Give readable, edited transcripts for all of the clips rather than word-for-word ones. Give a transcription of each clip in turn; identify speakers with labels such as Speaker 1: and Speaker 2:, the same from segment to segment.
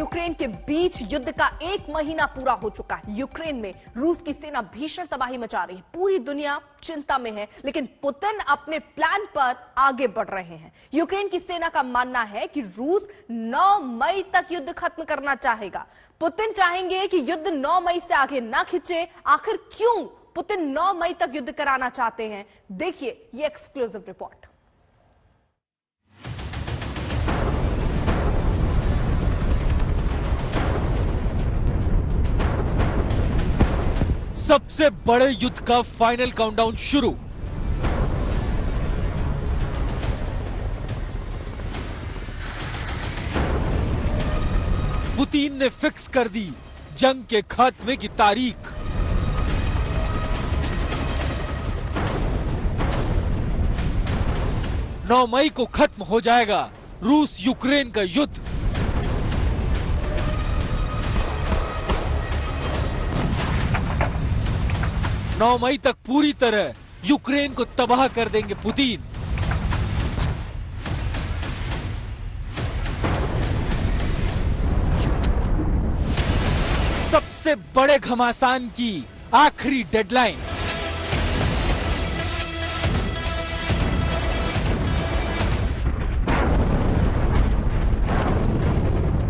Speaker 1: Ukraine के बीच युद्ध का 1 महीना पूरा हो चुका है। यूक्रेन में रूस की सेना भीषण तबाही मचा रही है। पूरी दुनिया चिंता में है, लेकिन पुतिन अपने प्लान पर आगे बढ़ रहे हैं। यूक्रेन की सेना का मानना है कि रूस 9 मई तक युद्ध खत्म करना चाहेगा। पुतिन चाहेंगे कि युद्ध 9 मई से आगे ना खिंचे। आखिर क्यों पुतिन 9 मई तक युद्ध कराना चाहते हैं, देखिए ये एक्सक्लूसिव रिपोर्ट।
Speaker 2: सबसे बड़े युद्ध का फाइनल काउंटडाउन शुरू। पुतिन ने फिक्स कर दी जंग के खात्मे की तारीख। नौ मई को खत्म हो जाएगा रूस यूक्रेन का युद्ध। नौ मई तक पूरी तरह यूक्रेन को तबाह कर देंगे पुतिन। सबसे बड़े घमासान की आखिरी डेडलाइन।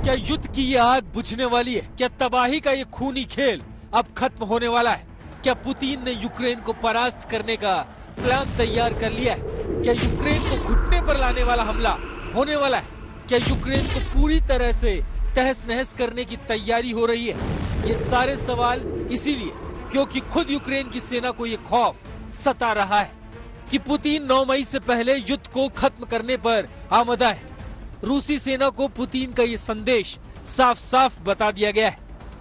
Speaker 2: क्या युद्ध की ये आग बुझने वाली है? क्या तबाही का ये खूनी खेल अब खत्म होने वाला है? क्या पुतिन ने यूक्रेन को परास्त करने का प्लान तैयार कर लिया है? क्या यूक्रेन को घुटने पर लाने वाला हमला होने वाला है? क्या यूक्रेन को पूरी तरह से तहस नहस करने की तैयारी हो रही है? ये सारे सवाल इसीलिए क्योंकि खुद यूक्रेन की सेना को ये खौफ सता रहा है कि पुतिन 9 मई से पहले युद्ध को खत्म करने पर आमदा है। रूसी सेना को पुतिन का ये संदेश साफ साफ बता दिया गया है।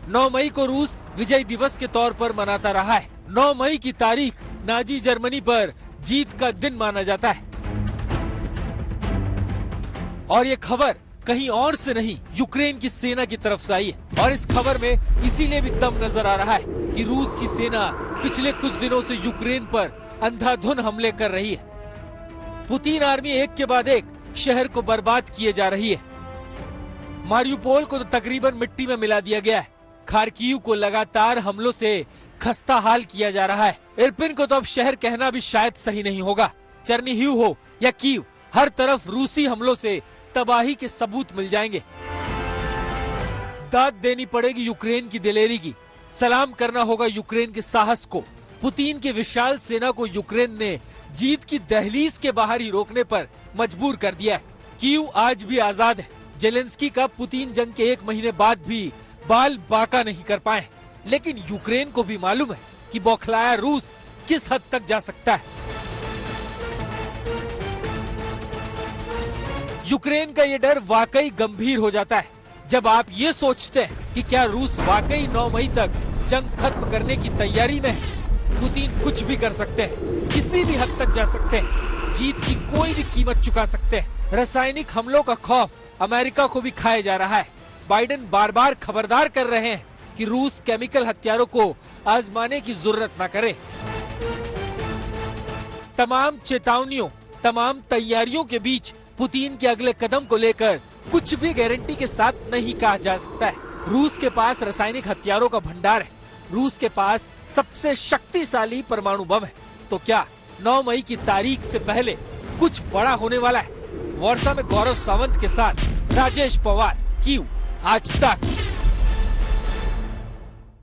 Speaker 2: 9 मई को रूस विजय दिवस के तौर पर मनाता रहा है। 9 मई की तारीख नाजी जर्मनी पर जीत का दिन माना जाता है। और ये खबर कहीं और से नहीं, यूक्रेन की सेना की तरफ से आई है। और इस खबर में इसीलिए भी दम नजर आ रहा है कि रूस की सेना पिछले कुछ दिनों से यूक्रेन पर अंधाधुन हमले कर रही है। पुतिन आर्मी एक के बाद एक शहर को बर्बाद किए जा रही है। मारियुपोल को तो तकरीबन मिट्टी में मिला दिया गया है। खार्किव को लगातार हमलों से खस्ता हाल किया जा रहा है। इरपिन को तो अब शहर कहना भी शायद सही नहीं होगा। चर्निहिव हो या कीव, हर तरफ रूसी हमलों से तबाही के सबूत मिल जाएंगे। दाद देनी पड़ेगी यूक्रेन की दिलेरी की। सलाम करना होगा यूक्रेन के साहस को। पुतिन की विशाल सेना को यूक्रेन ने जीत की दहलीज के बाहर ही रोकने पर मजबूर कर दिया है। कीव आज भी आजाद है। जेलेंस्की का पुतिन जंग के 1 महीने बाद भी बाल बाका नहीं कर पाए, लेकिन यूक्रेन को भी मालूम है कि बौखलाया रूस किस हद तक जा सकता है। यूक्रेन का ये डर वाकई गंभीर हो जाता है जब आप ये सोचते हैं कि क्या रूस वाकई 9 मई तक जंग खत्म करने की तैयारी में है। पुतिन कुछ भी कर सकते हैं, किसी भी हद तक जा सकते हैं, जीत की कोई भी कीमत चुका सकते हैं। रासायनिक हमलों का खौफ अमेरिका को भी खाए जा रहा है। बाइडेन बार बार खबरदार कर रहे हैं कि रूस केमिकल हथियारों को आजमाने की जरूरत न करे। तमाम चेतावनियों, तमाम तैयारियों के बीच पुतिन के अगले कदम को लेकर कुछ भी गारंटी के साथ नहीं कहा जा सकता है। रूस के पास रासायनिक हथियारों का भंडार है। रूस के पास सबसे शक्तिशाली परमाणु बम है। तो क्या 9 मई की तारीख से पहले कुछ बड़ा होने वाला है? वर्षा में गौरव सावंत के साथ राजेश पवार, कीव, आज तक।